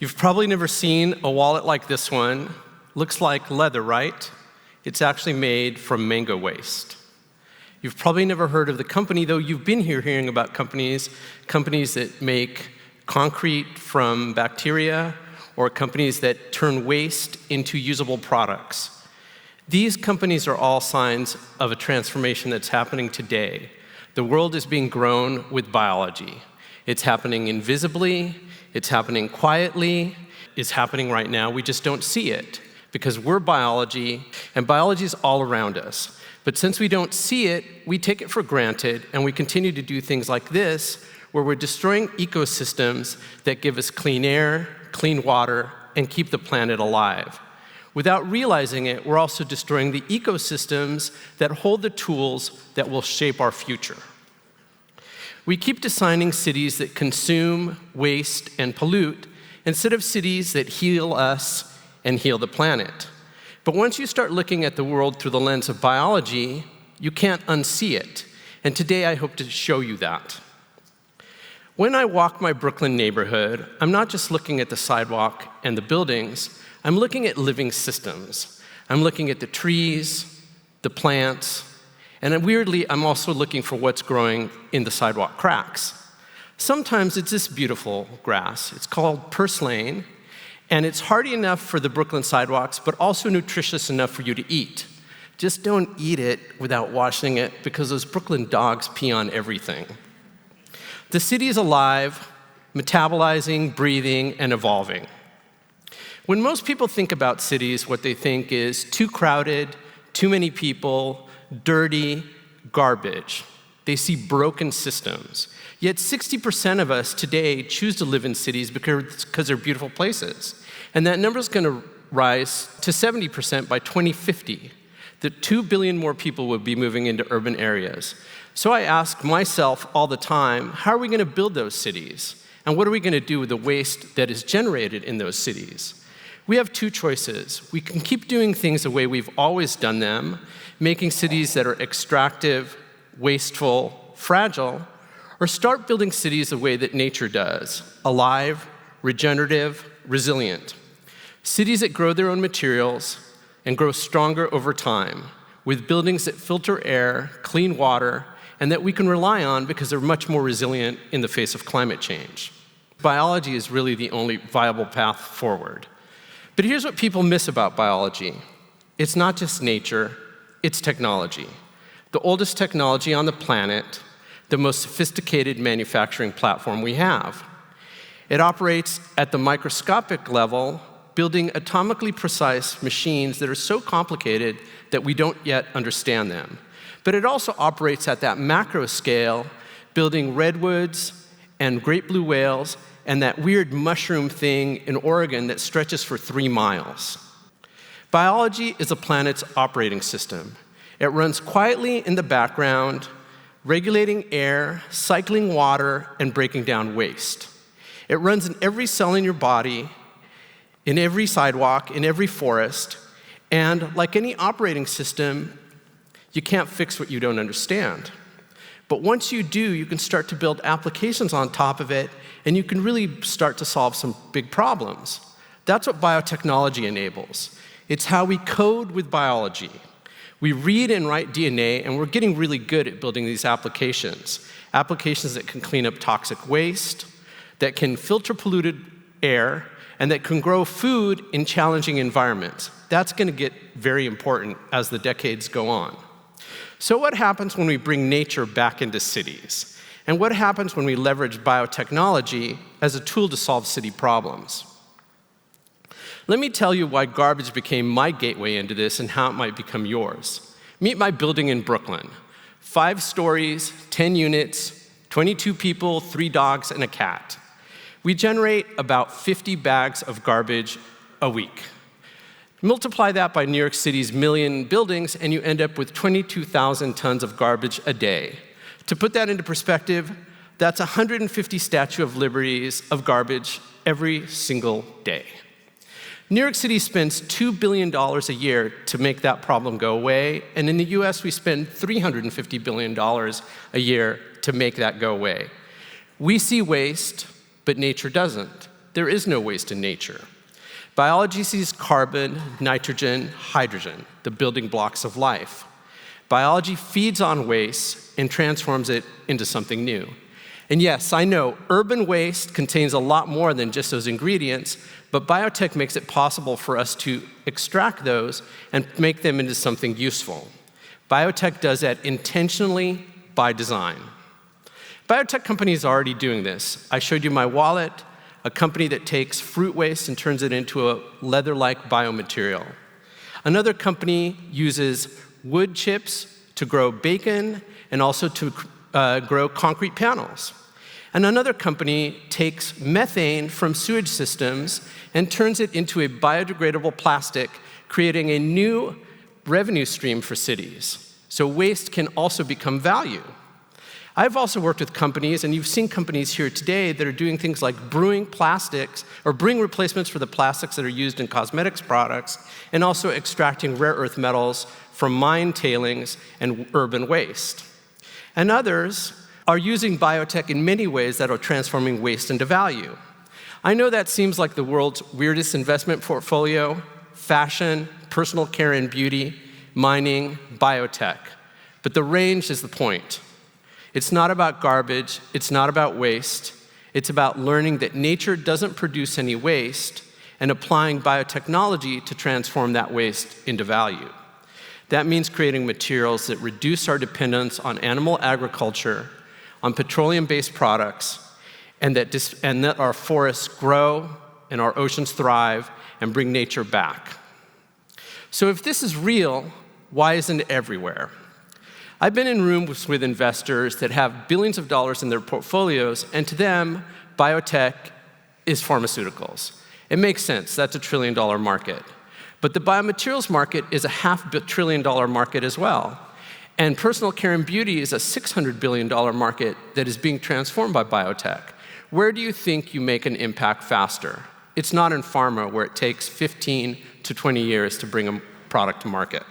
You've probably never seen a wallet like this one. Looks like leather, right? It's actually made from mango waste. You've probably never heard of the company, though you've been here hearing about companies that make concrete from bacteria, or companies that turn waste into usable products. These companies are all signs of a transformation that's happening today. The world is being grown with biology. It's happening invisibly, it's happening quietly, it's happening right now. We just don't see it because we're biology, and biology is all around us. But since we don't see it, we take it for granted, and we continue to do things like this, where we're destroying ecosystems that give us clean air, clean water, and keep the planet alive. Without realizing it, we're also destroying the ecosystems that hold the tools that will shape our future. We keep designing cities that consume, waste, and pollute instead of cities that heal us and heal the planet. But once you start looking at the world through the lens of biology, you can't unsee it. And today I hope to show you that. When I walk my Brooklyn neighborhood, I'm not just looking at the sidewalk and the buildings, I'm looking at living systems. I'm looking at the trees, the plants, and weirdly, I'm also looking for what's growing in the sidewalk cracks. Sometimes it's this beautiful grass. It's called purslane, and it's hardy enough for the Brooklyn sidewalks, but also nutritious enough for you to eat. Just don't eat it without washing it, because those Brooklyn dogs pee on everything. The city is alive, metabolizing, breathing, and evolving. When most people think about cities, what they think is too crowded, too many people, dirty, garbage. They see broken systems. Yet 60% of us today choose to live in cities because they're beautiful places. And that number is going to rise to 70% by 2050. That 2 billion more people will be moving into urban areas. So I ask myself all the time, how are we going to build those cities? And what are we going to do with the waste that is generated in those cities? We have two choices. We can keep doing things the way we've always done them, making cities that are extractive, wasteful, fragile, or start building cities the way that nature does, alive, regenerative, resilient. Cities that grow their own materials and grow stronger over time, with buildings that filter air, clean water, and that we can rely on because they're much more resilient in the face of climate change. Biology is really the only viable path forward. But here's what people miss about biology. It's not just nature, it's technology. The oldest technology on the planet, the most sophisticated manufacturing platform we have. It operates at the microscopic level, building atomically precise machines that are so complicated that we don't yet understand them. But it also operates at that macro scale, building redwoods and great blue whales and that weird mushroom thing in Oregon that stretches for 3 miles. Biology is a planet's operating system. It runs quietly in the background, regulating air, cycling water, and breaking down waste. It runs in every cell in your body, in every sidewalk, in every forest, and like any operating system, you can't fix what you don't understand. But once you do, you can start to build applications on top of it, and you can really start to solve some big problems. That's what biotechnology enables. It's how we code with biology. We read and write DNA, and we're getting really good at building these applications. Applications that can clean up toxic waste, that can filter polluted air, and that can grow food in challenging environments. That's going to get very important as the decades go on. So what happens when we bring nature back into cities? And what happens when we leverage biotechnology as a tool to solve city problems? Let me tell you why garbage became my gateway into this and how it might become yours. Meet my building in Brooklyn. 5 stories, 10 units, 22 people, 3 dogs, and a cat. We generate about 50 bags of garbage a week. Multiply that by New York City's million buildings, and you end up with 22,000 tons of garbage a day. To put that into perspective, that's 150 Statue of Liberties of garbage every single day. New York City spends $2 billion a year to make that problem go away, and in the US, we spend $350 billion a year to make that go away. We see waste, but nature doesn't. there is no waste in nature. Biology sees carbon, nitrogen, hydrogen, the building blocks of life. Biology feeds on waste and transforms it into something new. And yes, I know urban waste contains a lot more than just those ingredients, but biotech makes it possible for us to extract those and make them into something useful. Biotech does that intentionally by design. Biotech companies are already doing this. I showed you my wallet, a company that takes fruit waste and turns it into a leather-like biomaterial. Another company uses wood chips to grow bacon and also to grow concrete panels. And another company takes methane from sewage systems and turns it into a biodegradable plastic, creating a new revenue stream for cities. So waste can also become value. I've also worked with companies, and you've seen companies here today that are doing things like brewing plastics or brewing replacements for the plastics that are used in cosmetics products, and also extracting rare earth metals from mine tailings and urban waste. And others are using biotech in many ways that are transforming waste into value. I know that seems like the world's weirdest investment portfolio: fashion, personal care and beauty, mining, biotech. But the range is the point. It's not about garbage, it's not about waste. It's about learning that nature doesn't produce any waste and applying biotechnology to transform that waste into value. That means creating materials that reduce our dependence on animal agriculture, on petroleum-based products, and that our forests grow and our oceans thrive and bring nature back. So if this is real, why isn't it everywhere? I've been in rooms with investors that have billions of dollars in their portfolios, and to them, biotech is pharmaceuticals. It makes sense, that's a $1 trillion market. But the biomaterials market is a $500 billion market as well. And personal care and beauty is a $600 billion market that is being transformed by biotech. Where do you think you make an impact faster? It's not in pharma, where it takes 15 to 20 years to bring a product to market.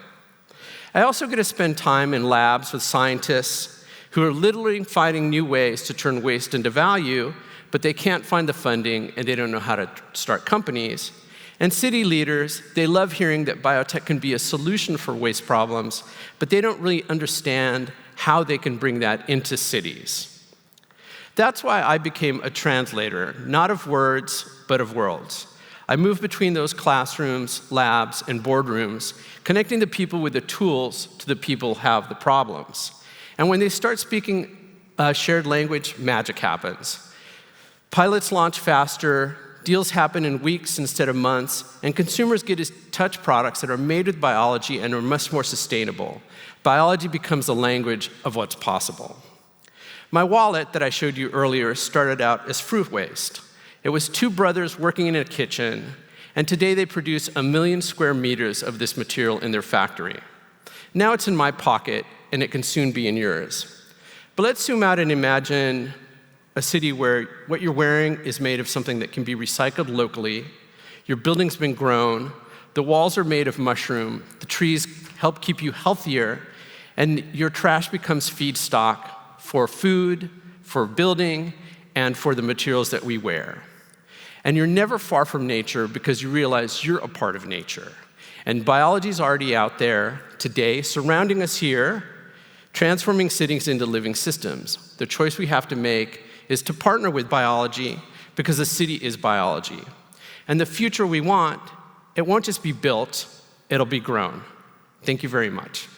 I also get to spend time in labs with scientists who are literally finding new ways to turn waste into value, but they can't find the funding and they don't know how to start companies. And city leaders, they love hearing that biotech can be a solution for waste problems, but they don't really understand how they can bring that into cities. That's why I became a translator, not of words, but of worlds. I moved between those classrooms, labs, and boardrooms, connecting the people with the tools to the people who have the problems. And when they start speaking shared language, magic happens. Pilots launch faster, deals happen in weeks instead of months, and consumers get to touch products that are made with biology and are much more sustainable. Biology becomes the language of what's possible. My wallet that I showed you earlier started out as fruit waste. It was two brothers working in a kitchen, and today they produce 1 million square meters of this material in their factory. Now it's in my pocket, and it can soon be in yours. But let's zoom out and imagine a city where what you're wearing is made of something that can be recycled locally, your building's been grown, the walls are made of mushroom, the trees help keep you healthier, and your trash becomes feedstock for food, for building, and for the materials that we wear. And you're never far from nature because you realize you're a part of nature. And biology's already out there today, surrounding us here, transforming cities into living systems. The choice we have to make is to partner with biology because the city is biology. And the future we want, it won't just be built, it'll be grown. Thank you very much.